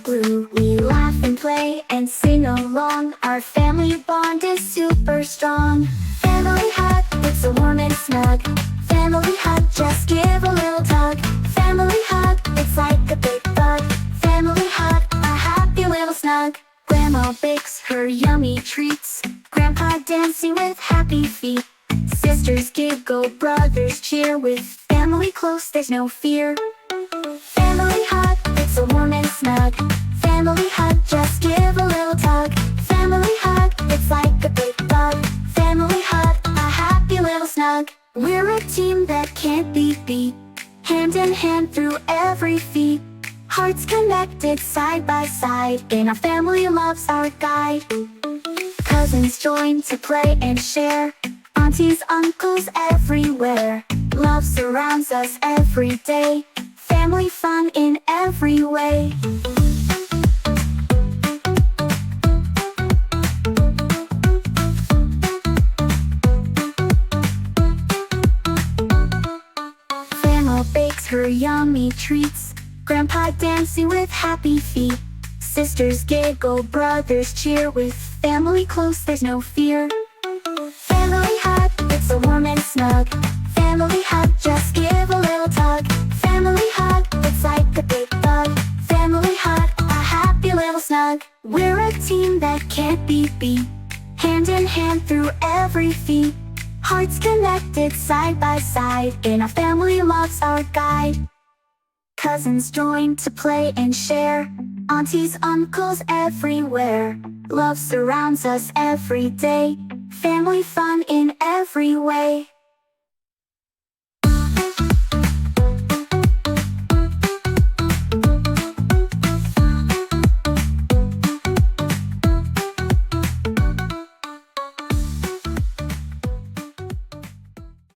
glue. We laugh and play and sing along. Our family bond is super strong. Family hug, it's so warm and snug. Family hug, just give a little tug. Family hug, it's like a big bug. Family hug, a happy little snug. Grandma bakes her yummy treats. Grandpa dancing with happy feet. Sisters giggle, brothers cheer. With family close, there's no fear. Family hug, it's so warm and snug. Family hug, just give a little tug. Family hug, it's like a big bug. Family hug, a happy little snug. We're a team that can't be beat. Hand in hand through every feat. Hearts connected side by side. In our family love's our guide. Cousins join to play and share. Aunties, uncles everywhere. Love surrounds us every day. Family fun in every way. Grandma bakes her yummy treats. Grandpa dancing with happy feet. Sisters giggle, brothers cheer. With family close, there's no fear. Family hug, it's so warm and snug. Family hug, just give a little tug. Family hug, it's like a big bug. Family hug, a happy little snug. We're a team that can't be beat. Hand in hand through every feat. Hearts connected side by side. In our family love's our guide. Cousins join to play and share. Aunties, uncles everywhere. Love surrounds us every day. Family fun in every way.